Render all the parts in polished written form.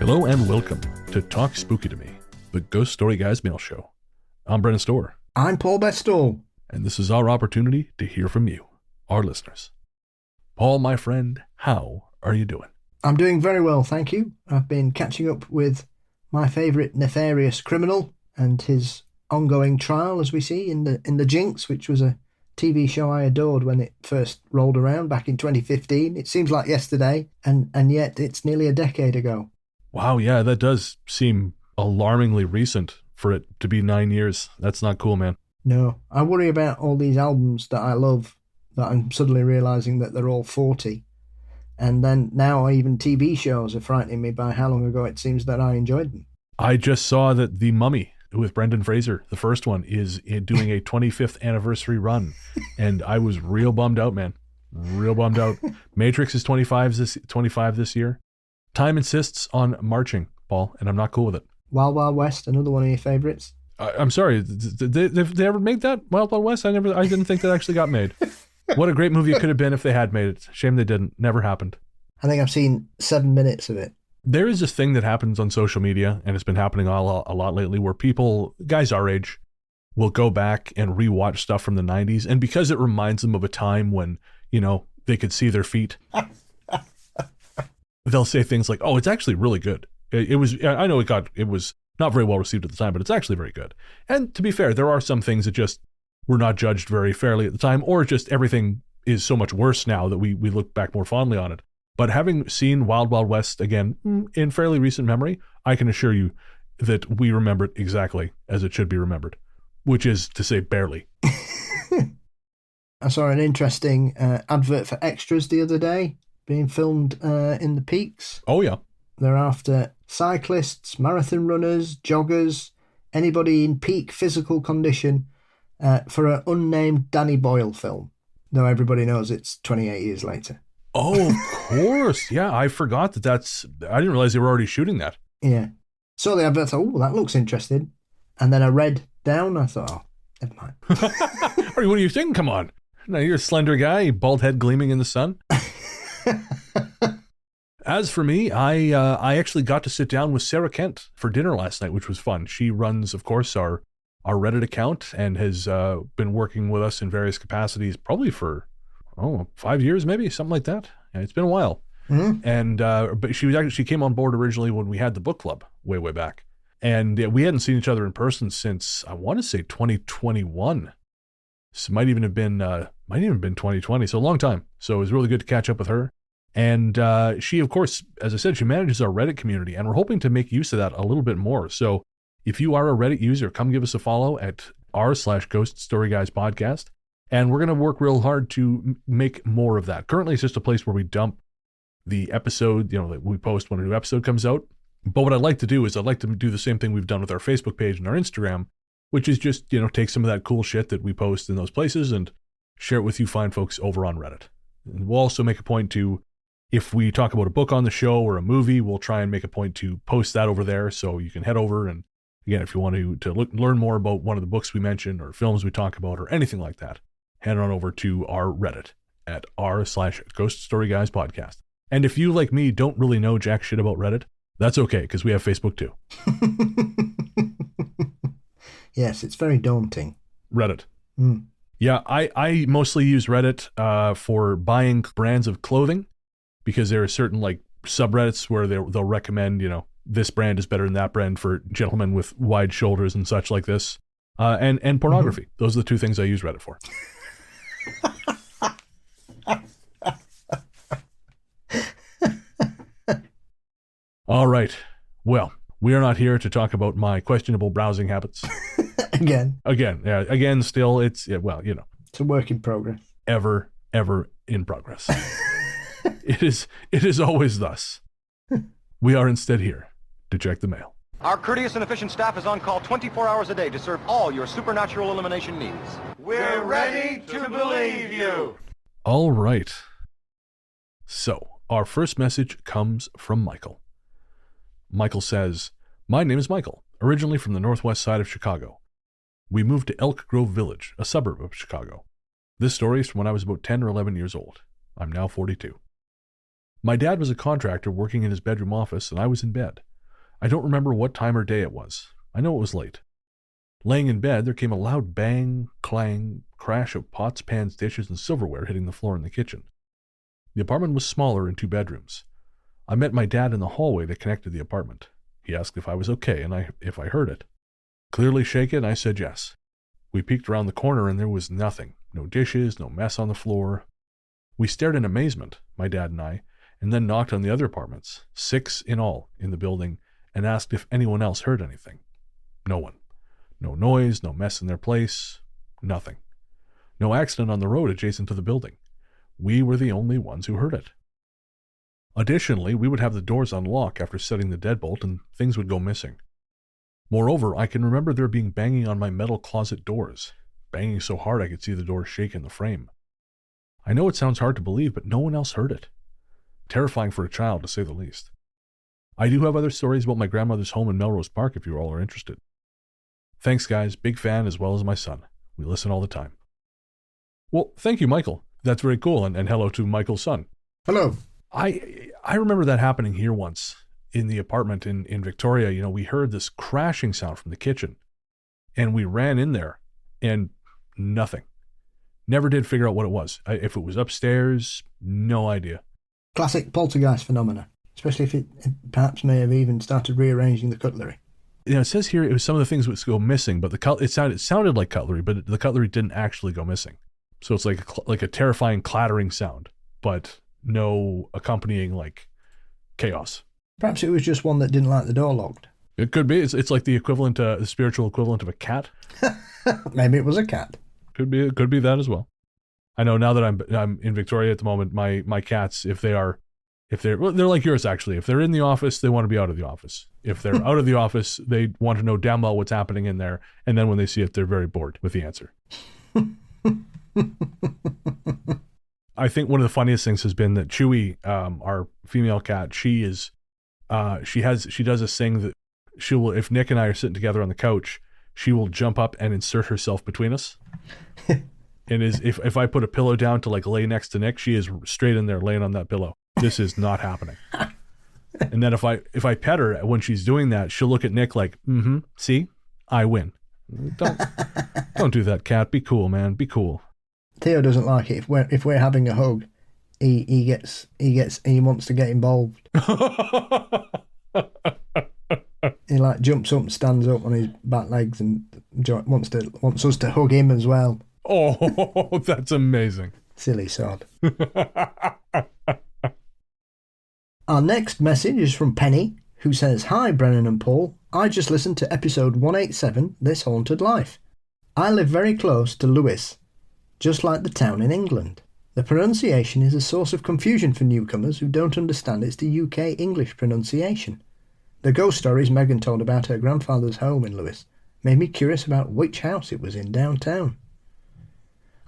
Hello and welcome to Talk Spooky to Me, the Ghost Story Guys mail show. I'm Brennan Storr. I'm Paul Bestall. And this is our opportunity to hear from you, our listeners. Paul, my friend, how are you doing? I'm doing very well, thank you. I've been catching up with my favourite nefarious criminal and his ongoing trial, as we see in the Jinx, which was a TV show I adored when it first rolled around back in 2015. It seems like yesterday, and yet it's nearly a decade ago. Wow, yeah, that does seem alarmingly recent for it to be 9 years. That's not cool, man. No, I worry about all these albums that I love that I'm suddenly realising that they're all 40. And then now even TV shows are frightening me by how long ago it seems that I enjoyed them. I just saw that The Mummy with Brendan Fraser, the first one, is doing a 25th anniversary run. And I was real bummed out, man. Real bummed out. Matrix is 25 this year. Time insists on marching, Paul, and I'm not cool with it. Wild Wild West, another one of your favourites? I'm sorry, did they ever make that? Wild Wild West? I didn't think that actually got made. What a great movie it could have been if they had made it. Shame they didn't. Never happened. I think I've seen 7 minutes of it. There is this thing that happens on social media, and it's been happening a lot lately, where people, guys our age, will go back and rewatch stuff from the 90s, and because it reminds them of a time when, they could see their feet, they'll say things like, oh, it's actually really good. It was not very well received at the time, but it's actually very good. And to be fair, there are some things that just were not judged very fairly at the time, or just everything is so much worse now that we look back more fondly on it. But having seen Wild Wild West again in fairly recent memory, I can assure you that we remember it exactly as it should be remembered, which is to say barely. I saw an interesting advert for extras the other day being filmed in the Peaks. Oh, yeah. They're after cyclists, marathon runners, joggers, anybody in peak physical condition for an unnamed Danny Boyle film, though everybody knows it's 28 years later. Oh, of course. Yeah, I forgot I didn't realize they were already shooting that. Yeah. Saw the advert, I thought, oh, that looks interesting. And then I read down, I thought, oh, never mind. What do you think? Come on. Now you're a slender guy, bald head gleaming in the sun. As for me, I actually got to sit down with Sarah Kent for dinner last night, which was fun. She runs, of course, our Reddit account and has been working with us in various capacities, probably for 5 years, maybe something like that. Yeah, it's been a while. Mm-hmm. And but she came on board originally when we had the book club way back, and we hadn't seen each other in person since I want to say 2021. So might even have been 2020. So a long time. So it was really good to catch up with her. And she, of course, as I said, she manages our Reddit community, and we're hoping to make use of that a little bit more. So if you are a Reddit user, come give us a follow at r/Ghost Story Guys podcast. And we're going to work real hard to make more of that. Currently, it's just a place where we dump the episode, that we post when a new episode comes out. But what I'd like to do is I'd like to do the same thing we've done with our Facebook page and our Instagram, which is just, take some of that cool shit that we post in those places and share it with you fine folks over on Reddit. And we'll also make a point to, if we talk about a book on the show or a movie, we'll try and make a point to post that over there so you can head over. And again, if you want to learn more about one of the books we mentioned or films we talk about or anything like that, head on over to our Reddit at r/Ghost Story Guys podcast. And if you, like me, don't really know jack shit about Reddit, that's okay, because we have Facebook too. Yes, it's very daunting. Reddit. Mm. Yeah, I mostly use Reddit for buying brands of clothing, because there are certain subreddits where they'll recommend, this brand is better than that brand for gentlemen with wide shoulders and such like this. And pornography. Mm-hmm. Those are the two things I use Reddit for. All right. Well, we are not here to talk about my questionable browsing habits. Again. Yeah. Again, still, it's, It's a work in progress. Ever in progress. It is always thus. We are instead here to check the mail. Our courteous and efficient staff is on call 24 hours a day to serve all your supernatural elimination needs. We're ready to believe you. All right. So, our first message comes from Michael. Michael says, "My name is Michael, originally from the northwest side of Chicago. We moved to Elk Grove Village, a suburb of Chicago. This story is from when I was about 10 or 11 years old. I'm now 42. My dad was a contractor working in his bedroom office, and I was in bed. I don't remember what time or day it was. I know it was late. Laying in bed, there came a loud bang, clang, crash of pots, pans, dishes, and silverware hitting the floor in the kitchen. The apartment was smaller in 2 bedrooms. I met my dad in the hallway that connected the apartment. He asked if I was okay and if I heard it. Clearly shaken, I said yes. We peeked around the corner and there was nothing. No dishes, no mess on the floor. We stared in amazement, my dad and I, and then knocked on the other apartments, 6 in all in the building, and asked if anyone else heard anything. No one. No noise, no mess in their place, nothing. No accident on the road adjacent to the building. We were the only ones who heard it. Additionally, we would have the doors unlocked after setting the deadbolt and things would go missing. Moreover, I can remember there being banging on my metal closet doors, banging so hard I could see the doors shake in the frame. I know it sounds hard to believe, but no one else heard it. Terrifying for a child, to say the least. I do have other stories about my grandmother's home in Melrose Park if you all are interested. Thanks, guys. Big fan as well as my son. We listen all the time. Well, thank you, Michael. That's very cool. And hello to Michael's son. Hello. I remember that happening here once in the apartment in Victoria. You know, we heard this crashing sound from the kitchen and we ran in there and nothing. Never did figure out what it was. If it was upstairs, no idea. Classic poltergeist phenomena, especially if it perhaps may have even started rearranging the cutlery. You know, it says here it was some of the things would go missing, but it sounded like cutlery, but the cutlery didn't actually go missing. So it's like a terrifying clattering sound, but no accompanying like chaos. Perhaps it was just one that didn't like the door locked. It could be. It's like the spiritual equivalent of a cat. Maybe it was a cat. Could be that as well. I know now that I'm in Victoria at the moment, my cats, if they're like yours actually. If they're in the office, they want to be out of the office. If they're out of the office, they want to know damn well what's happening in there. And then when they see it, they're very bored with the answer. I think one of the funniest things has been that Chewy, our female cat, she does this thing that she will, if Nick and I are sitting together on the couch, she will jump up and insert herself between us. And if I put a pillow down to like lay next to Nick, she is straight in there laying on that pillow. This is not happening. And then if I pet her when she's doing that, she'll look at Nick like, see, I win. Don't do that, cat. Be cool, man. Be cool. Theo doesn't like it. If we're having a hug, he wants to get involved. He like jumps up and stands up on his back legs and wants us to hug him as well. Oh, that's amazing. Silly sod. Our next message is from Penny, who says, "Hi, Brennan and Paul. I just listened to episode 187, This Haunted Life. I live very close to Lewes, just like the town in England. The pronunciation is a source of confusion for newcomers who don't understand it's the UK English pronunciation. The ghost stories Megan told about her grandfather's home in Lewes made me curious about which house it was in downtown.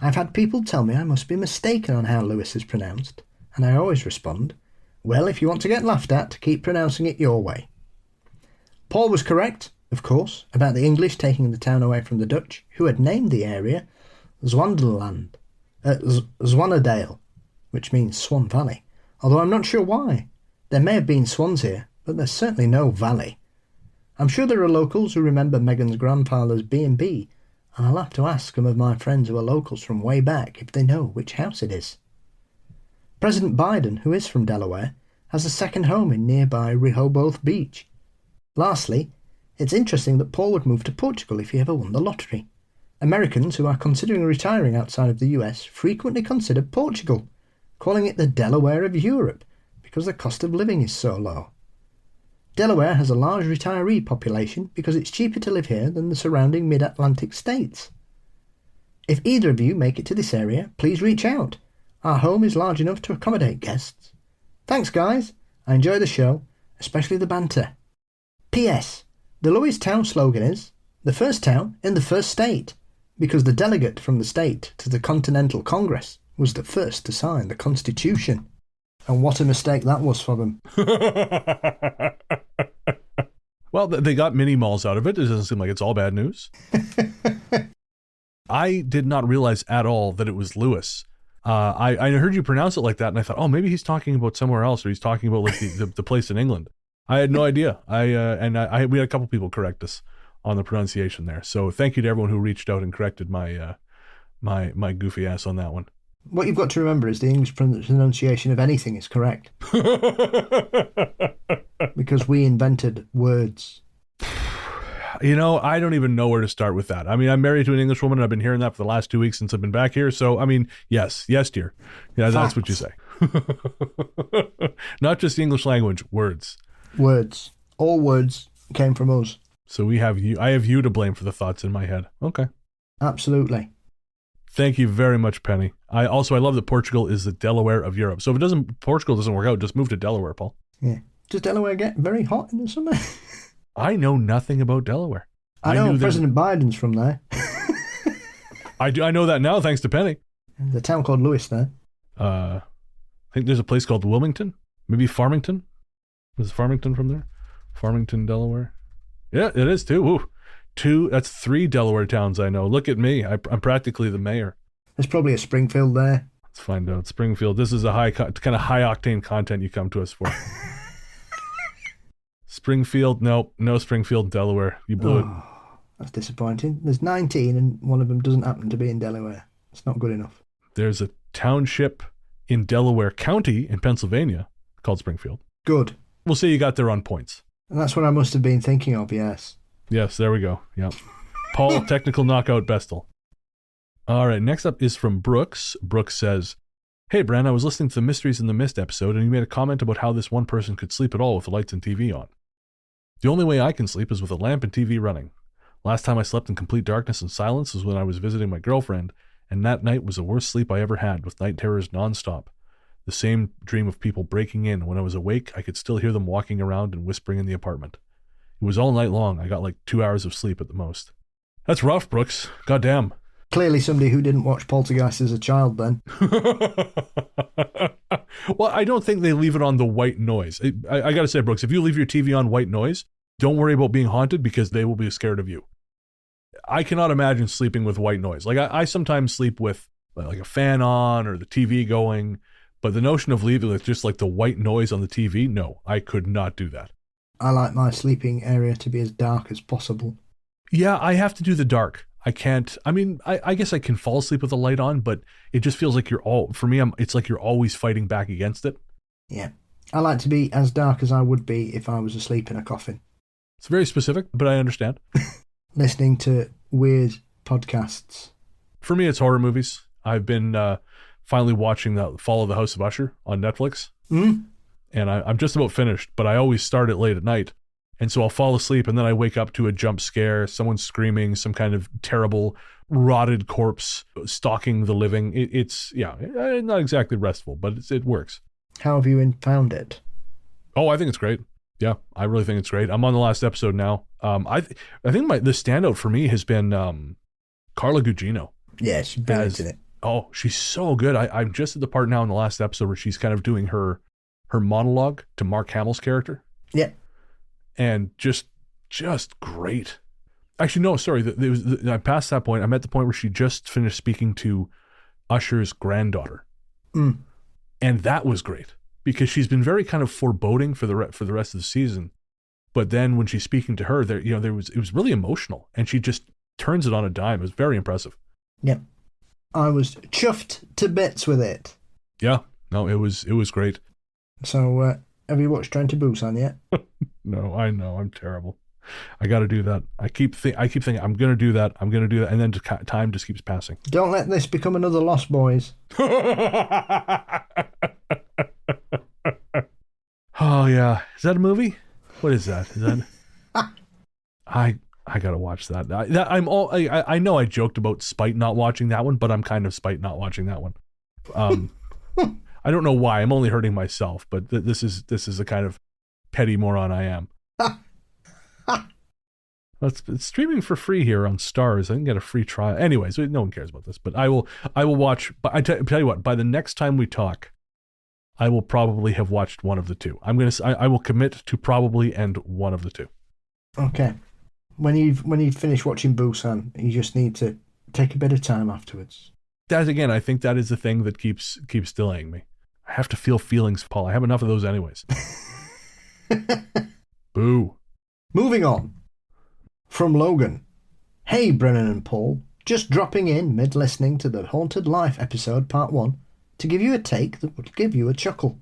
I've had people tell me I must be mistaken on how Lewes is pronounced, and I always respond, well, if you want to get laughed at, keep pronouncing it your way. Paul was correct, of course, about the English taking the town away from the Dutch, who had named the area Zwanendale, which means Swan Valley, although I'm not sure why. There may have been swans here, but there's certainly no valley. I'm sure there are locals who remember Megan's grandfather's B&B, and I'll have to ask some of my friends who are locals from way back if they know which house it is. President Biden, who is from Delaware, has a second home in nearby Rehoboth Beach. Lastly, it's interesting that Paul would move to Portugal if he ever won the lottery. Americans who are considering retiring outside of the US frequently consider Portugal, calling it the Delaware of Europe because the cost of living is so low. Delaware has a large retiree population because it's cheaper to live here than the surrounding mid-Atlantic states. If either of you make it to this area, please reach out. Our home is large enough to accommodate guests. Thanks, guys. I enjoy the show, especially the banter. P.S. The Lewes town slogan is, the first town in the first state, because the delegate from the state to the Continental Congress was the first to sign the Constitution. And what a mistake that was for them. Well, they got mini malls out of it. It doesn't seem like it's all bad news. I did not realize at all that it was Lewes. I heard you pronounce it like that, and I thought, oh, maybe he's talking about somewhere else, or he's talking about like the place in England. I had no idea. We had a couple people correct us on the pronunciation there. So thank you to everyone who reached out and corrected my my goofy ass on that one. What you've got to remember is the English pronunciation of anything is correct. Because we invented words. You know, I don't even know where to start with that. I mean, I'm married to an English woman, and I've been hearing that for the last 2 weeks since I've been back here. So, I mean, yes, dear. Yeah, that's what you say. Not just the English language, words. Words. All words came from us. So we have you. I have you to blame for the thoughts in my head. Okay. Absolutely. Thank you very much, Penny. I love that Portugal is the Delaware of Europe. So if Portugal doesn't work out, just move to Delaware, Paul. Yeah. Does Delaware get very hot in the summer? I know nothing about Delaware. I know President Biden's from there. I know that now, thanks to Penny. There's a town called Lewis there. I think there's a place called Wilmington. Maybe Farmington. Is Farmington from there? Farmington, Delaware. Yeah, it is too. Ooh. That's 3 Delaware towns I know. Look at me. I'm practically the mayor. There's probably a Springfield there. Let's find out. Springfield. This is a kind of high octane content you come to us for. Springfield. No Springfield, Delaware. You blew it. That's disappointing. There's 19 and one of them doesn't happen to be in Delaware. It's not good enough. There's a township in Delaware County in Pennsylvania called Springfield. Good. We'll say you got there on points. And that's what I must have been thinking of, yes. Yes, there we go. Yeah. Paul, technical knockout Bestel. All right, next up is from Brooks. Brooks says, "Hey, Bran, I was listening to the Mysteries in the Mist episode, and you made a comment about how this one person could sleep at all with the lights and TV on. The only way I can sleep is with a lamp and TV running. Last time I slept in complete darkness and silence was when I was visiting my girlfriend, and that night was the worst sleep I ever had, with night terrors nonstop. The same dream of people breaking in. When I was awake, I could still hear them walking around and whispering in the apartment. It was all night long. I got like 2 hours of sleep at the most." That's rough, Brooks. Goddamn. Clearly somebody who didn't watch Poltergeists as a child then. Well, I don't think they leave it on the white noise. I got to say, Brooks, if you leave your TV on white noise, don't worry about being haunted because they will be scared of you. I cannot imagine sleeping with white noise. Like I sometimes sleep with like a fan on or the TV going, but the notion of leaving with just like the white noise on the TV, no, I could not do that. I like my sleeping area to be as dark as possible. Yeah, I have to do the dark. I can't, I guess I can fall asleep with the light on, but it just feels like it's like you're always fighting back against it. Yeah. I like to be as dark as I would be if I was asleep in a coffin. It's very specific, but I understand. Listening to weird podcasts. For me, it's horror movies. I've been finally watching the Fall of the House of Usher on Netflix. Mm. And I'm just about finished, but I always start it late at night. And so I'll fall asleep and then I wake up to a jump scare, someone screaming, some kind of terrible rotted corpse stalking the living. It's not exactly restful, but it works. How have you found it? Oh, I think it's great. Yeah, I really think it's great. I'm on the last episode now. I think the standout for me has been Carla Gugino. Yeah, she's brilliant in it. Oh, she's so good. I'm just at the part now in the last episode where she's kind of doing her monologue to Mark Hamill's character. Yeah. And just great. Actually, no, sorry. I passed that point. I'm at the point where she just finished speaking to Usher's granddaughter. Mm. And that was great because she's been very kind of foreboding for the rest of the season. But then when she's speaking to her, it was really emotional and she just turns it on a dime. It was very impressive. Yeah. I was chuffed to bits with it. Yeah. No, it was great. So, have you watched Train to Busan yet? No, I know. I'm terrible. I got to do that. I keep thinking, I'm going to do that. And then time just keeps passing. Don't let this become another Lost Boys. Oh, yeah. Is that a movie? What is that? Is that... I got to watch that. I know I joked about spite not watching that one, but I'm kind of spite not watching that one. I don't know why. I'm only hurting myself, but this is the kind of petty moron I am. It's streaming for free here on Stars. I can get a free trial. Anyways, no one cares about this, but I will watch. But tell you what, by the next time we talk, I will probably have watched one of the two. I will commit to probably end one of the two. Okay. When you finish watching Busan, you just need to take a bit of time afterwards. That again, I think that is the thing that keeps delaying me. I have to feel feelings, Paul. I have enough of those anyways. Boo. Moving on. From Logan. Hey, Brennan and Paul. Just dropping in mid-listening to the Haunted Life episode part 1 to give you a take that would give you a chuckle.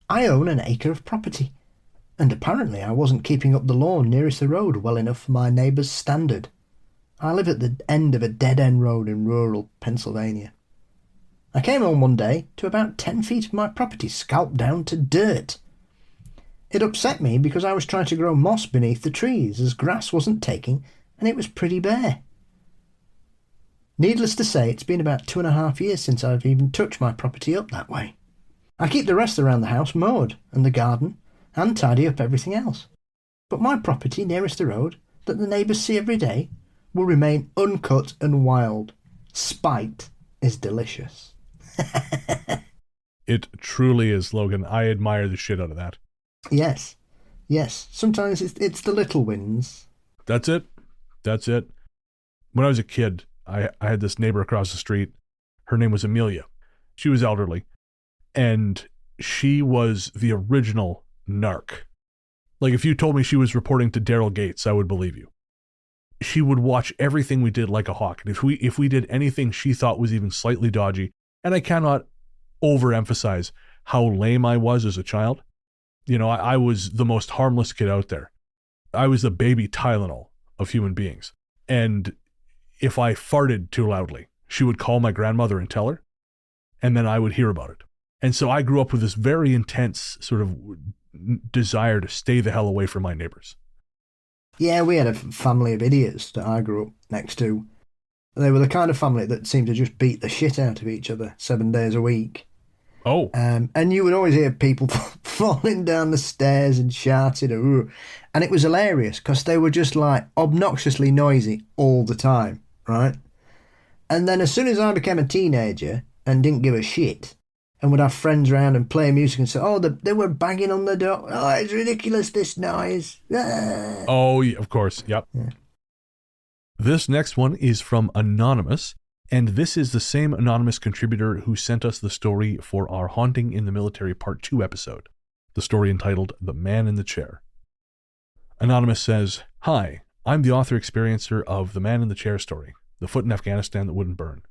I own an acre of property, and apparently I wasn't keeping up the lawn nearest the road well enough for my neighbour's standard. I live at the end of a dead-end road in rural Pennsylvania. I came home one day to about 10 feet of my property scalped down to dirt. It upset me because I was trying to grow moss beneath the trees as grass wasn't taking and it was pretty bare. Needless to say, it's been about 2.5 years since I've even touched my property up that way. I keep the rest around the house mowed and the garden and tidy up everything else. But my property nearest the road, that the neighbours see every day, will remain uncut and wild. Spite is delicious. It truly is, Logan. I admire the shit out of that. Yes. Sometimes it's the little wins. That's it. When I was a kid, I had this neighbor across the street. Her name was Amelia. She was elderly. And she was the original narc. Like, if you told me she was reporting to Daryl Gates, I would believe you. She would watch everything we did like a hawk. And if we did anything she thought was even slightly dodgy, and I cannot overemphasize how lame I was as a child. You know, I was the most harmless kid out there. I was the baby Tylenol of human beings. And if I farted too loudly, she would call my grandmother and tell her, and then I would hear about it. And so I grew up with this very intense sort of desire to stay the hell away from my neighbors. Yeah, we had a family of idiots that I grew up next to. They were the kind of family that seemed to just beat the shit out of each other 7 days a week. Oh. And you would always hear people falling down the stairs and shouting. And it was hilarious because they were just like obnoxiously noisy all the time, right? And then as soon as I became a teenager and didn't give a shit and would have friends around and play music and say, oh, they were banging on the door. Oh, it's ridiculous, this noise. Ah. Oh, yeah, of course. Yep. Yeah. This next one is from Anonymous. And this is the same anonymous contributor who sent us the story for our Haunting in the Military Part 2 episode, the story entitled The Man in the Chair. Anonymous says, Hi, I'm the author-experiencer of The Man in the Chair story, the foot in Afghanistan that wouldn't burn.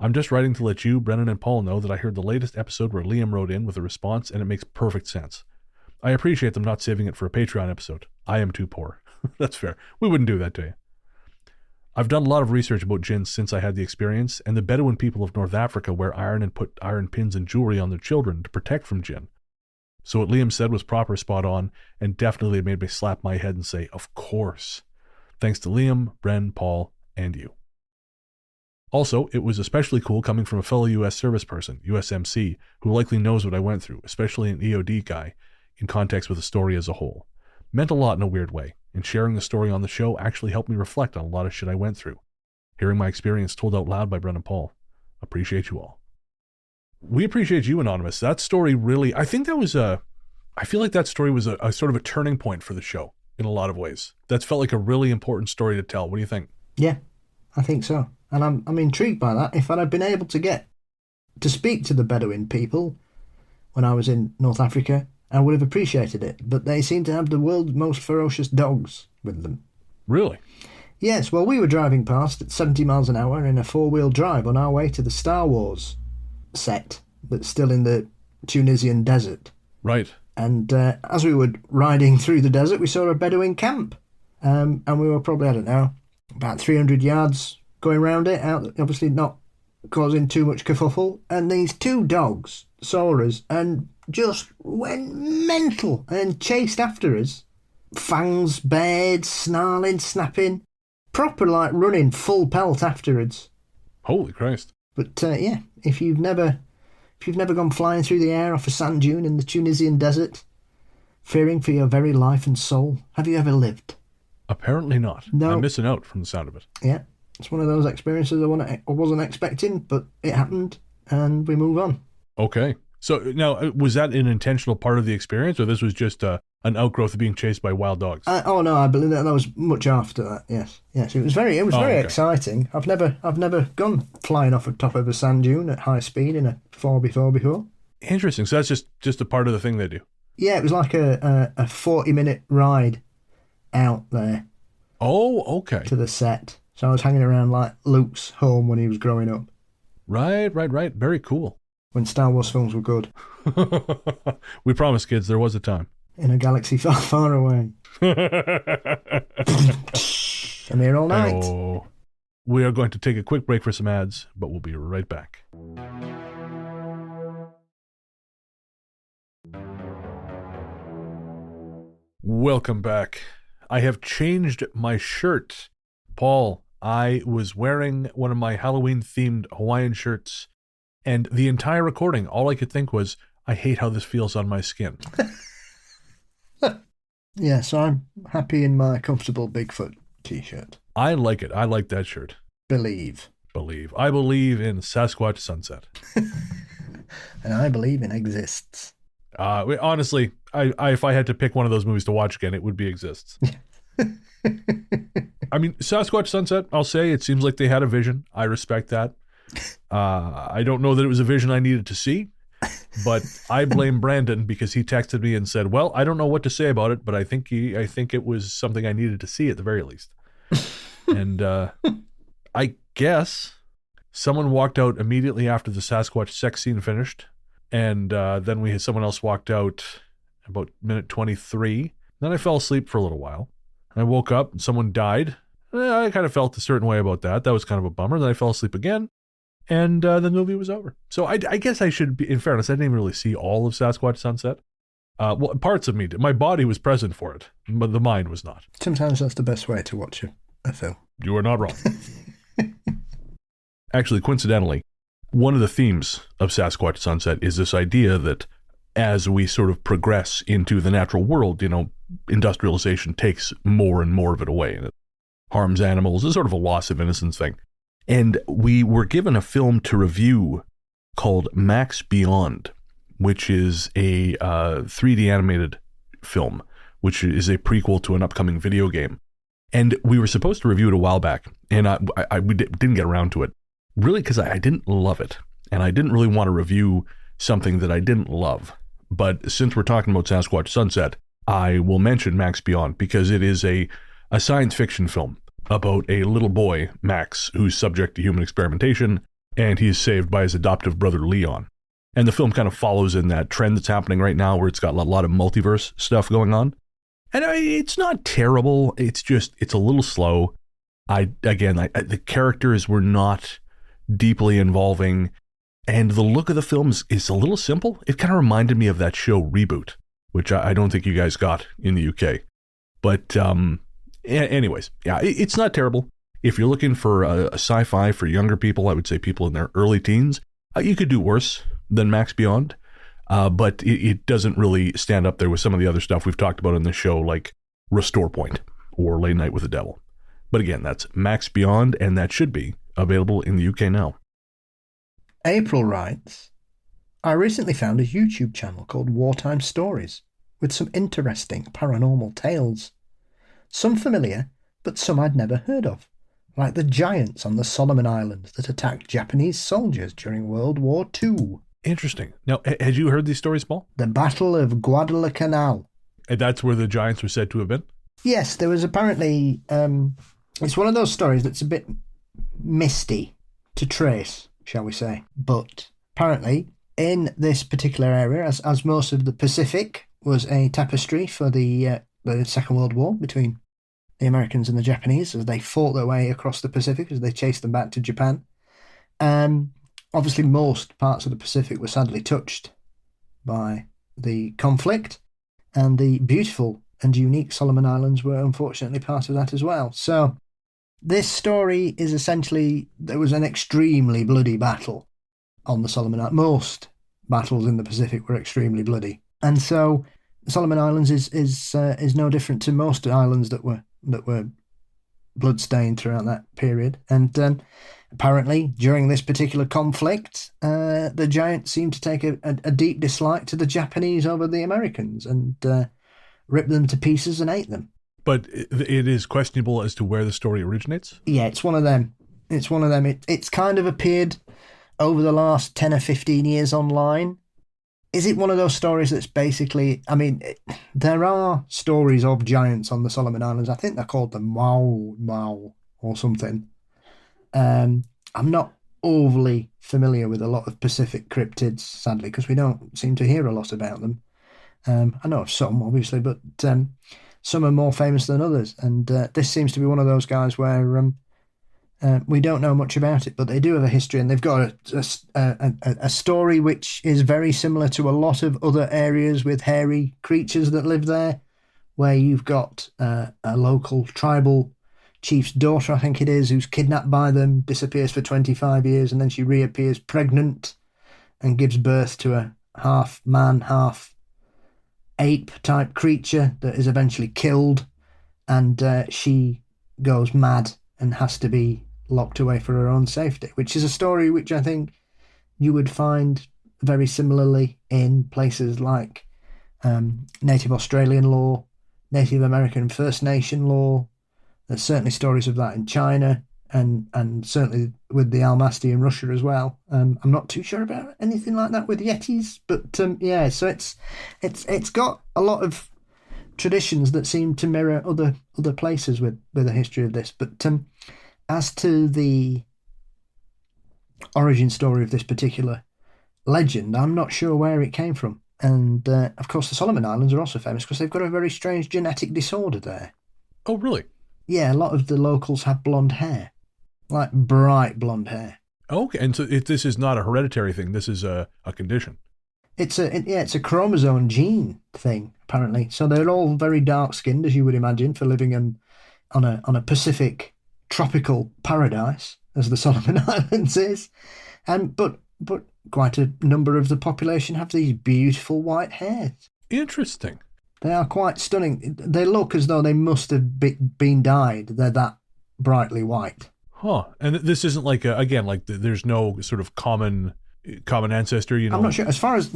I'm just writing to let you, Brennan, and Paul know that I heard the latest episode where Liam wrote in with a response, and it makes perfect sense. I appreciate them not saving it for a Patreon episode. I am too poor. That's fair. We wouldn't do that to you. I've done a lot of research about Djinn since I had the experience, and the Bedouin people of North Africa wear iron and put iron pins and jewelry on their children to protect from Djinn. So what Liam said was proper, spot on, and definitely made me slap my head and say, of course. Thanks to Liam, Bren, Paul, and you. Also, it was especially cool coming from a fellow U.S. service person, USMC, who likely knows what I went through, especially an EOD guy, in context with the story as a whole. Meant a lot in a weird way. And sharing the story on the show actually helped me reflect on a lot of shit I went through. Hearing my experience told out loud by Brennan Paul. Appreciate you all. We appreciate you, Anonymous. That story really, I feel like that story was a sort of a turning point for the show in a lot of ways. That's felt like a really important story to tell. What do you think? Yeah, I think so. And I'm intrigued by that. If I'd been able to get to speak to the Bedouin people when I was in North Africa, I would have appreciated it, but they seem to have the world's most ferocious dogs with them. Really? Yes, well, we were driving past at 70 miles an hour in a four-wheel drive on our way to the Star Wars set that's still in the Tunisian desert. Right. And as we were riding through the desert, we saw a Bedouin camp. And we were probably, I don't know, about 300 yards going around it, out, obviously not causing too much kerfuffle. And these two dogs saw us and just went mental and chased after us. Fangs bared, snarling, snapping. Proper like running full pelt afterwards. Holy Christ. But yeah, if you've never gone flying through the air off a sand dune in the Tunisian desert, fearing for your very life and soul, have you ever lived? Apparently not. No. I'm missing out from the sound of it. Yeah, it's one of those experiences I wasn't expecting, but it happened and we move on. Okay. So now, was that an intentional part of the experience, or this was just an outgrowth of being chased by wild dogs? Oh no, I believe that was much after that. Yes, it was very okay. exciting. I've never gone flying off the top of a sand dune at high speed in a 4x4 before. Interesting. So that's just a part of the thing they do. Yeah, it was like a 40-minute ride out there Oh, okay. to the set. So I was hanging around like Luke's home when he was growing up, Right. Very cool. when Star Wars films were good, We promise, kids, there was a time. in a galaxy far, far away. I'm here all night. Oh. We are going to take a quick break for some ads, but we'll be right back. Welcome back. I have changed my shirt. Paul, I was wearing one of my Halloween-themed Hawaiian shirts, and the entire recording, all I could think was, I hate how this feels on my skin. Yeah, so I'm happy in my comfortable Bigfoot t-shirt. I like it. I like that shirt. Believe. I believe in Sasquatch Sunset. And I believe in exists. Honestly, if I had to pick one of those movies to watch again, it would be Exists. I mean, Sasquatch Sunset, I'll say, it seems like they had a vision. I respect that. I don't know that it was a vision I needed to see, but I blame Brandon because he texted me and said, well, I don't know what to say about it, but I think it was something I needed to see at the very least. And I guess someone walked out immediately after the Sasquatch sex scene finished, and then we had someone else walked out about minute 23. Then I fell asleep for a little while. I woke up and someone died. I kind of felt a certain way about that. That was kind of a bummer. Then I fell asleep again, and the movie was over. So I guess I should be, in fairness, I didn't even really see all of Sasquatch Sunset. Well, parts of me did. My body was present for it, but the mind was not. Sometimes that's the best way to watch a film. You are not wrong. Actually, coincidentally, one of the themes of Sasquatch Sunset is this idea that as we sort of progress into the natural world, industrialization takes more and more of it away, and it harms animals. It's sort of a loss of innocence thing. And we were given a film to review called Max Beyond, which is a 3D animated film, which is a prequel to an upcoming video game. And we were supposed to review it a while back, and we didn't get around to it, really because I didn't love it, and I didn't really want to review something that I didn't love. But since we're talking about Sasquatch Sunset, I will mention Max Beyond because it is a science fiction film about a little boy, Max, who's subject to human experimentation, and he is saved by his adoptive brother, Leon. And the film kind of follows in that trend that's happening right now where it's got a lot of multiverse stuff going on. And it's not terrible. It's a little slow. The characters were not deeply involving, and the look of the film is a little simple. It kind of reminded me of that show Reboot, which I don't think you guys got in the UK. But anyways, yeah, it's not terrible. If you're looking for a sci-fi for younger people, I would say people in their early teens, you could do worse than Max Beyond. But it doesn't really stand up there with some of the other stuff we've talked about in the show, like Restore Point or Late Night with the Devil. But again, that's Max Beyond, and that should be available in the UK now. April writes, I recently found a YouTube channel called Wartime Stories with some interesting paranormal tales. Some familiar, but some I'd never heard of, like the giants on the Solomon Islands that attacked Japanese soldiers during World War II. Interesting. Now, had you heard these stories, Paul? The Battle of Guadalcanal. And that's where the giants were said to have been? Yes, there was apparently... it's one of those stories that's a bit misty to trace, shall we say. But apparently, in this particular area, as most of the Pacific was a tapestry for the Second World War between the Americans and the Japanese as they fought their way across the Pacific as they chased them back to Japan. Obviously, most parts of the Pacific were sadly touched by the conflict, and the beautiful and unique Solomon Islands were unfortunately part of that as well. So this story is essentially, there was an extremely bloody battle on the Solomon Islands. Most battles in the Pacific were extremely bloody. And so the Solomon Islands is no different to most islands that were bloodstained throughout that period. And apparently, during this particular conflict, the giants seemed to take a deep dislike to the Japanese over the Americans and ripped them to pieces and ate them. But it is questionable as to where the story originates? Yeah, it's one of them. It's kind of appeared over the last 10 or 15 years online. is it one of those stories that's basically, I mean, there are stories of giants on the Solomon Islands. I think they're called the Mau or something. I'm not overly familiar with a lot of Pacific cryptids, sadly, because we don't seem to hear a lot about them. I know of some, obviously, but some are more famous than others. And this seems to be one of those guys where we don't know much about it, but they do have a history, and they've got a story which is very similar to a lot of other areas with hairy creatures that live there, where you've got a local tribal chief's daughter, I think it is, who's kidnapped by them, disappears for 25 years, and then she reappears pregnant and gives birth to a half man, half ape type creature that is eventually killed, and she goes mad and has to be locked away for her own safety, which is a story which I think you would find very similarly in places like Native Australian lore, Native American First Nation lore. There's certainly stories of that in China, and certainly with the Almasti in Russia as well. I'm not too sure about anything like that with Yetis, but yeah, so it's got a lot of traditions that seem to mirror other places with a history of this. But as to the origin story of this particular legend, I'm not sure where it came from. And of course, the Solomon Islands are also famous because they've got a very strange genetic disorder there. Oh, really? Yeah, a lot of the locals have blonde hair, like bright blonde hair. Okay, and so this is not a hereditary thing. This is a condition. It's a chromosome gene thing, apparently. So they're all very dark-skinned, as you would imagine, for living on a Pacific tropical paradise, as the Solomon Islands is. But quite a number of the population have these beautiful white hairs. Interesting. They are quite stunning. They look as though they must have been dyed. They're that brightly white. Huh. And this isn't like, there's no sort of common ancestor, you know? I'm not sure. As far as,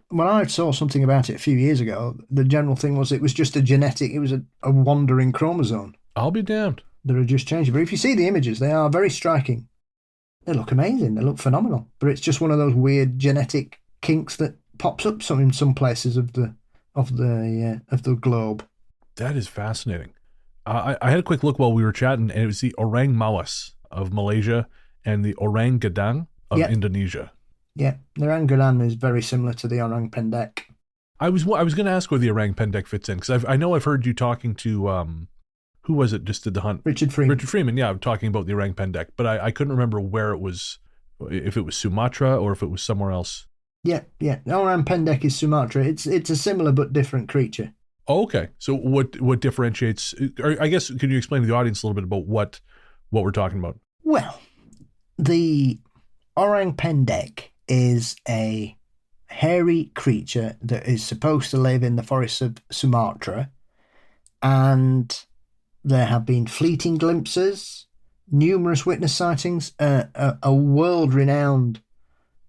when I saw something about it a few years ago, the general thing was it was just it was a wandering chromosome. I'll be damned. That had just changed. But if you see the images, they are very striking. They look amazing. They look phenomenal. But it's just one of those weird genetic kinks that pops up in some places of the globe. That is fascinating. I had a quick look while we were chatting, and it was the orang mawas of Malaysia and the orang gadang of Indonesia. Yeah, the orang gadang is very similar to the orang pendek. I was going to ask where the orang pendek fits in, because I know I've heard you talking to who was it just did the hunt? Richard Freeman. Yeah, talking about the orang pendek, but I couldn't remember where it was, if it was Sumatra or if it was somewhere else. Yeah. Orang pendek is Sumatra. It's a similar but different creature. Oh, okay. So what differentiates? Or I guess could you explain to the audience a little bit about what we're talking about? Well, the orang pendek is a hairy creature that is supposed to live in the forests of Sumatra, and there have been fleeting glimpses, numerous witness sightings. A world-renowned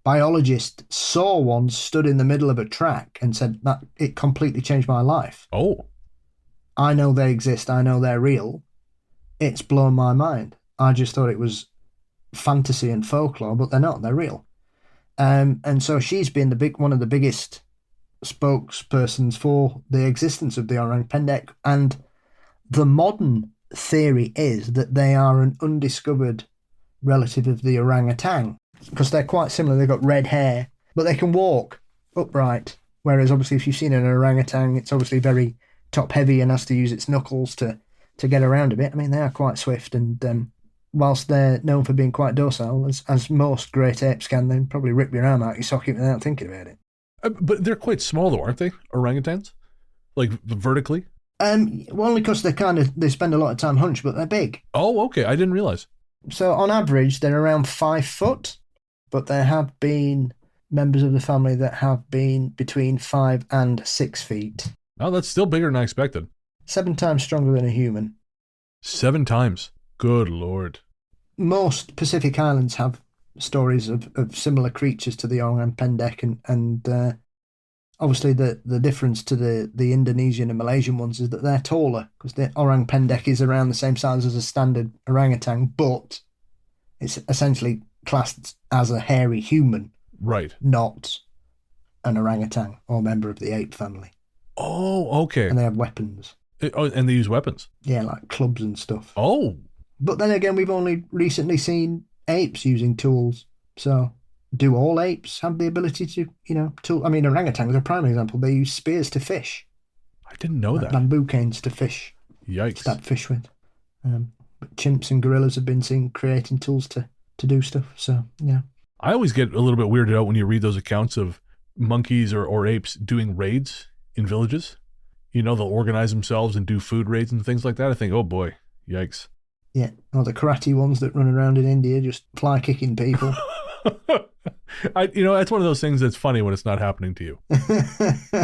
biologist saw one stood in the middle of a track and said that it completely changed my life. Oh. I know they exist. I know they're real. It's blown my mind. I just thought it was fantasy and folklore, but they're not. They're real. And so she's been one of the biggest spokespersons for the existence of the orang pendek. And the modern theory is that they are an undiscovered relative of the orangutan, because they're quite similar. They've got red hair, but they can walk upright. Whereas obviously if you've seen an orangutan, it's obviously very top heavy and has to use its knuckles to get around a bit. I mean, they are quite swift, and whilst they're known for being quite docile, as most great apes can, they probably rip your arm out your socket without thinking about it. But they're quite small though, aren't they? Orangutans? Like vertically? Well, only because they spend a lot of time hunched, but they're big. Oh, okay. I didn't realize. So on average, they're around 5 foot, but there have been members of the family that have been between 5 and 6 feet. Oh, that's still bigger than I expected. 7 times stronger than a human. 7 times? Good Lord. Most Pacific islands have stories of similar creatures to the orang pendek, and obviously the difference to the Indonesian and Malaysian ones is that they're taller, because the orang pendek is around the same size as a standard orangutan, but it's essentially classed as a hairy human. Right. Not an orangutan or member of the ape family. Oh, okay. And they have weapons. And they use weapons? Yeah, like clubs and stuff. Oh. But then again, we've only recently seen apes using tools. So do all apes have the ability to, tool? I mean, orangutans are a prime example. They use spears to fish. I didn't know that. Bamboo canes to fish. Yikes. Stab fish with. But chimps and gorillas have been seen creating tools to do stuff. So, yeah. I always get a little bit weirded out when you read those accounts of monkeys or apes doing raids in villages. They'll organize themselves and do food raids and things like that. I think, oh boy, yikes. Yeah, or the karate ones that run around in India just fly kicking people. That's one of those things that's funny when it's not happening to you.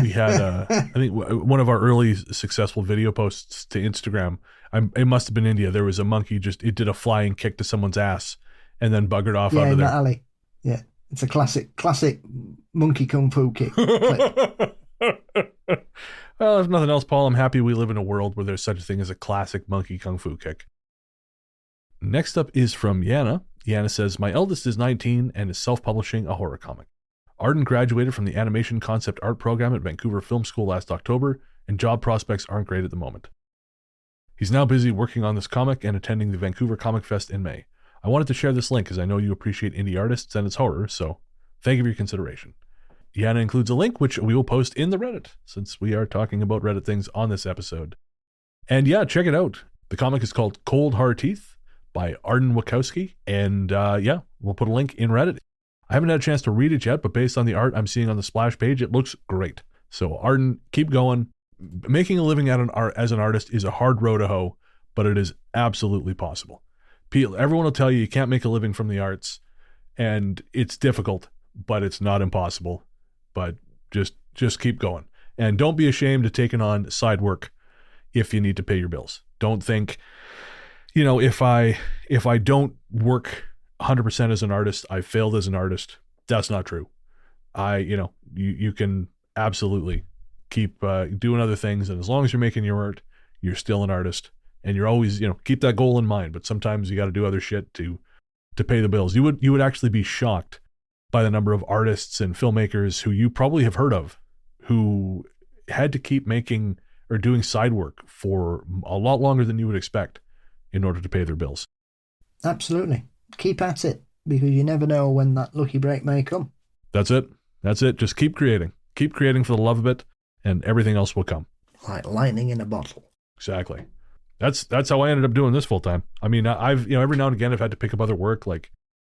We had, I think, one of our early successful video posts to Instagram. It must have been India. There was a monkey it did a flying kick to someone's ass and then buggered off out of there. Yeah, in that alley. Yeah, it's a classic monkey kung fu kick clip. Well, if nothing else, Paul, I'm happy we live in a world where there's such a thing as a classic monkey kung fu kick. Next up is from Yana. Yana says, my eldest is 19 and is self-publishing a horror comic. Arden graduated from the animation concept art program at Vancouver Film School last October, and job prospects aren't great at the moment. He's now busy working on this comic and attending the Vancouver Comic Fest in May. I wanted to share this link as I know you appreciate indie artists and its horror, so thank you for your consideration. Yana includes a link which we will post in the Reddit, since we are talking about Reddit things on this episode. And yeah, check it out. The comic is called Cold Hard Teeth by Arden Wachowski, and we'll put a link in Reddit. I haven't had a chance to read it yet, but based on the art I'm seeing on the splash page, it looks great. So Arden, keep going. Making a living as an artist is a hard row to hoe, but it is absolutely possible. Everyone will tell you can't make a living from the arts, and it's difficult, but it's not impossible. But just keep going. And don't be ashamed of taking on side work if you need to pay your bills. Don't think, if I don't work 100% as an artist, I failed as an artist. That's not true. You can absolutely keep doing other things, and as long as you're making your art, you're still an artist, and you're always, keep that goal in mind. But sometimes you got to do other shit to pay the bills. You would actually be shocked by the number of artists and filmmakers who you probably have heard of who had to keep making or doing side work for a lot longer than you would expect in order to pay their bills. Absolutely. Keep at it, because you never know when that lucky break may come. That's it. Just keep creating. Keep creating for the love of it, and everything else will come. Like lightning in a bottle. Exactly. That's how I ended up doing this full time. I mean, I've, every now and again I've had to pick up other work. Like,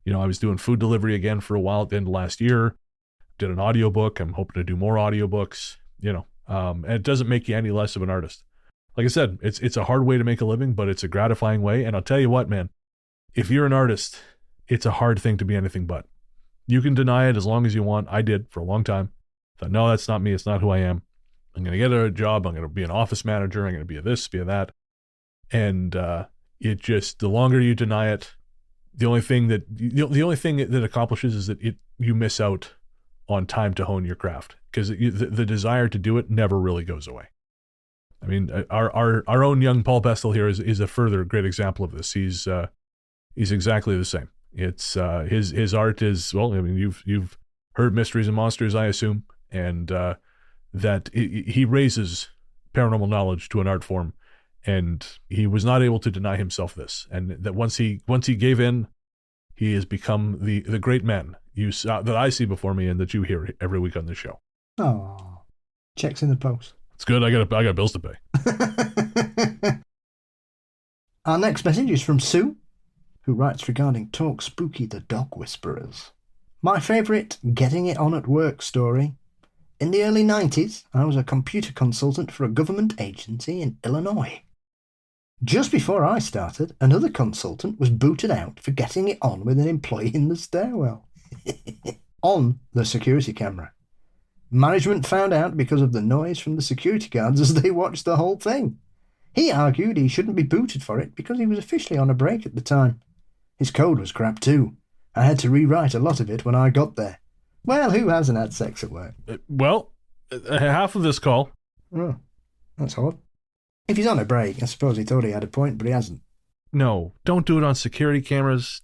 I was doing food delivery again for a while at the end of last year. Did an audiobook. I'm hoping to do more audiobooks, and it doesn't make you any less of an artist. Like I said, it's a hard way to make a living, but it's a gratifying way. And I'll tell you what, man, if you're an artist, it's a hard thing to be anything but. You can deny it as long as you want. I did for a long time. Thought, no, that's not me. It's not who I am. I'm going to get a job. I'm going to be an office manager. I'm going to be a this, be a that. And it just, the longer you deny it, the only thing that accomplishes is that you miss out on time to hone your craft, because the desire to do it never really goes away. I mean, our own young Paul Bestel here is a further great example of this. He's exactly the same. It's his art is, well, I mean, you've heard Mysteries and Monsters, I assume, and that he raises paranormal knowledge to an art form. And he was not able to deny himself this, and that once he gave in, he has become the great man that I see before me and that you hear every week on this show. Oh, checks in the post. It's good. I got bills to pay. Our next message is from Sue, who writes regarding Talk Spooky the Dog Whisperers. My favourite getting it on at work story. In the early 90s, I was a computer consultant for a government agency in Illinois. Just before I started, another consultant was booted out for getting it on with an employee in the stairwell. On the security camera. Management found out because of the noise from the security guards as they watched the whole thing. He argued he shouldn't be booted for it because he was officially on a break at the time. His code was crap too. I had to rewrite a lot of it when I got there. Well, who hasn't had sex at work? Well, half of this call. Oh, that's odd. If he's on a break, I suppose he thought he had a point, but he hasn't. No, don't do it on security cameras.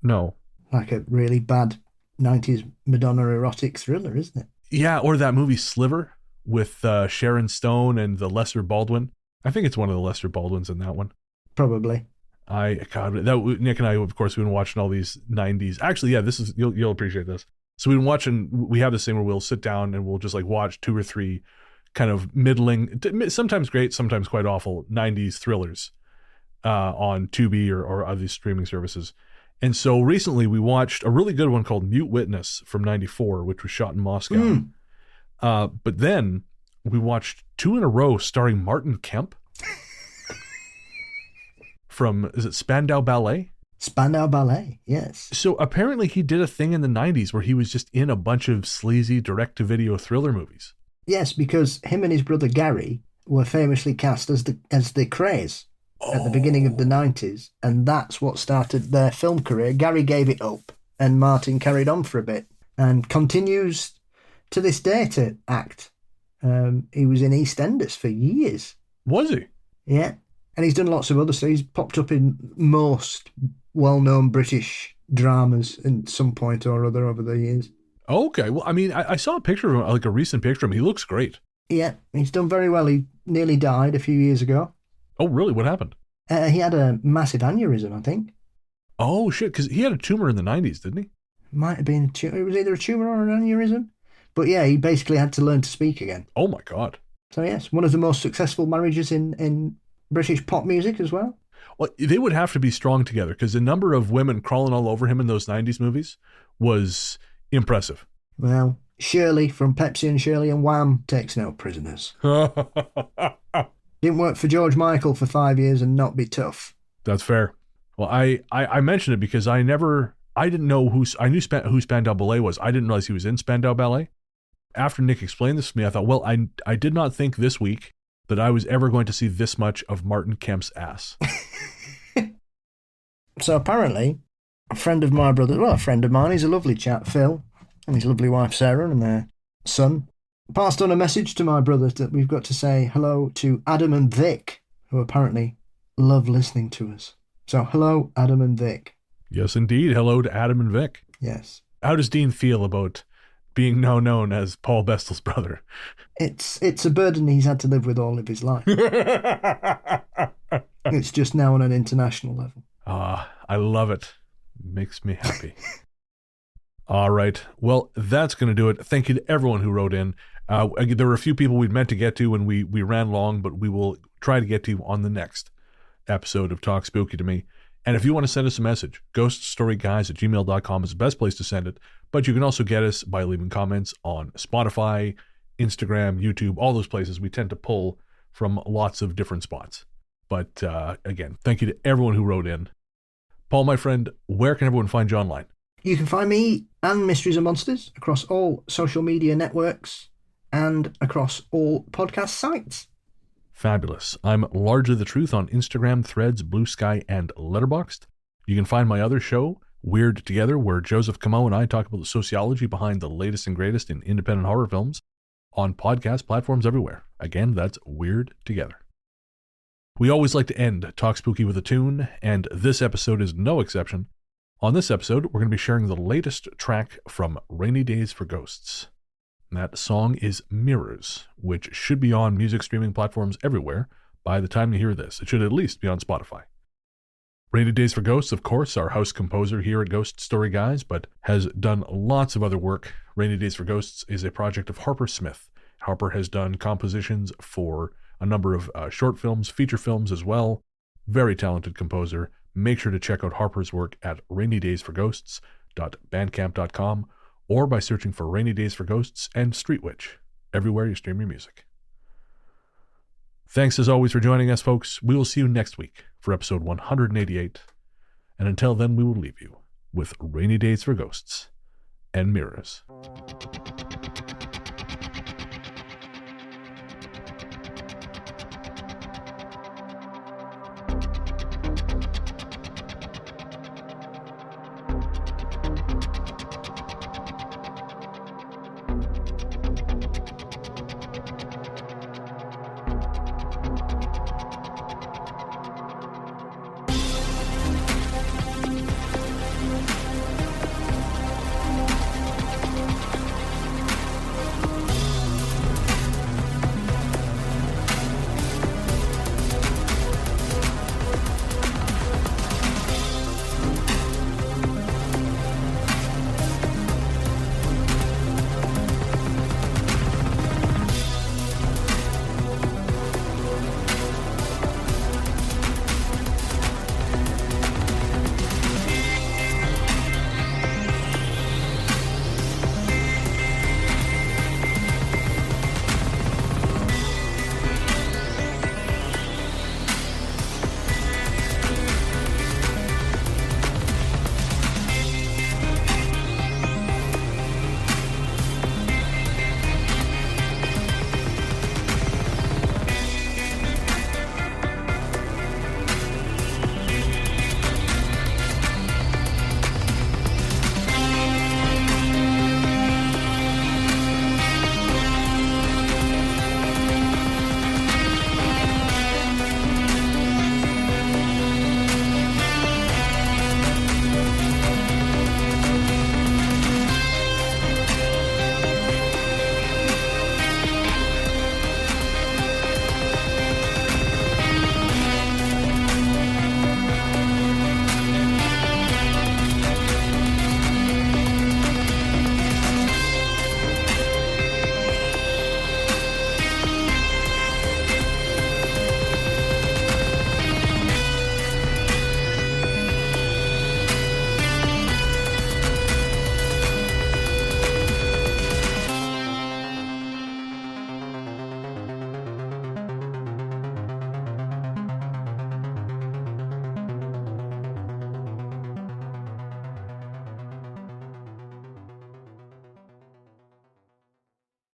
No. Like a really bad 90s Madonna erotic thriller, isn't it? Yeah, or that movie Sliver with Sharon Stone and the Lesser Baldwin. I think it's one of the Lesser Baldwins in that one. Probably. Nick and I, of course, we've been watching all these 90s. Actually, yeah, this is, you'll appreciate this. So we've been watching, we have this thing where we'll sit down and we'll just like watch 2 or 3 kind of middling, sometimes great, sometimes quite awful 90s thrillers on Tubi or other streaming services. And so recently we watched a really good one called Mute Witness from 94, which was shot in Moscow. But then we watched 2 in a row starring Martin Kemp from, is it Spandau Ballet? Spandau Ballet, yes. So apparently he did a thing in the 90s where he was just in a bunch of sleazy direct-to-video thriller movies. Yes, because him and his brother Gary were famously cast as the Krays at the beginning of the 90s, and that's what started their film career. Gary gave it up, and Martin carried on for a bit, and continues to this day to act. He was in EastEnders for years. Was he? Yeah. And he's done lots of other stuff. He's popped up in most well-known British dramas at some point or other over the years. Okay. Well, I mean, I saw a picture of him, like a recent picture of him. He looks great. Yeah, he's done very well. He nearly died a few years ago. Oh, really? What happened? He had a massive aneurysm, I think. Oh, shit. Because he had a tumor in the 90s, didn't he? Might have been it was either a tumor or an aneurysm. But yeah, he basically had to learn to speak again. Oh, my God. So yes, one of the most successful marriages in British pop music as well. Well, they would have to be strong together because the number of women crawling all over him in those 90s movies was impressive. Well, Shirley from Pepsi and Shirley and Wham takes no prisoners. Didn't work for George Michael for 5 years and not be tough. That's fair. Well, I mentioned it because I didn't know I knew who Spandau Ballet was. I didn't realize he was in Spandau Ballet. After Nick explained this to me, I thought, well, I did not think this week that I was ever going to see this much of Martin Kemp's ass. So apparently, a friend of my brother, well, a friend of mine, he's a lovely chap, Phil, and his lovely wife, Sarah, and their son, passed on a message to my brother that we've got to say hello to Adam and Vic, who apparently love listening to us. So hello, Adam and Vic. Yes, indeed. Hello to Adam and Vic. Yes. How does Dean feel about being now known as Paul Bestel's brother? It's a burden he's had to live with all of his life. It's just now on an international level. I love it. Makes me happy. All right. Well, that's going to do it. Thank you to everyone who wrote in. There were a few people we'd meant to get to and we ran long, but we will try to get to on the next episode of Talk Spooky to Me. And if you want to send us a message, ghoststoryguys@gmail.com is the best place to send it. But you can also get us by leaving comments on Spotify, Instagram, YouTube, all those places. We tend to pull from lots of different spots. But again, thank you to everyone who wrote in. Paul, my friend, where can everyone find you online? You can find me and Mysteries and Monsters across all social media networks and across all podcast sites. Fabulous. I'm Largely the Truth on Instagram, Threads, Blue Sky, and Letterboxd. You can find my other show, Weird Together, where Joseph Camo and I talk about the sociology behind the latest and greatest in independent horror films, on podcast platforms everywhere. Again, that's Weird Together. We always like to end Talk Spooky with a tune, and this episode is no exception. On this episode, we're going to be sharing the latest track from Rainy Days for Ghosts. That song is Mirrors, which should be on music streaming platforms everywhere by the time you hear this. It should at least be on Spotify. Rainy Days for Ghosts, of course, our house composer here at Ghost Story Guys, but has done lots of other work. Rainy Days for Ghosts is a project of Harper Smith. Harper has done compositions for a number of short films, feature films as well. Very talented composer. Make sure to check out Harper's work at rainydaysforghosts.bandcamp.com or by searching for Rainy Days for Ghosts and Street Witch everywhere you stream your music. Thanks as always for joining us, folks. We will see you next week for episode 188. And until then, we will leave you with Rainy Days for Ghosts and Mirrors.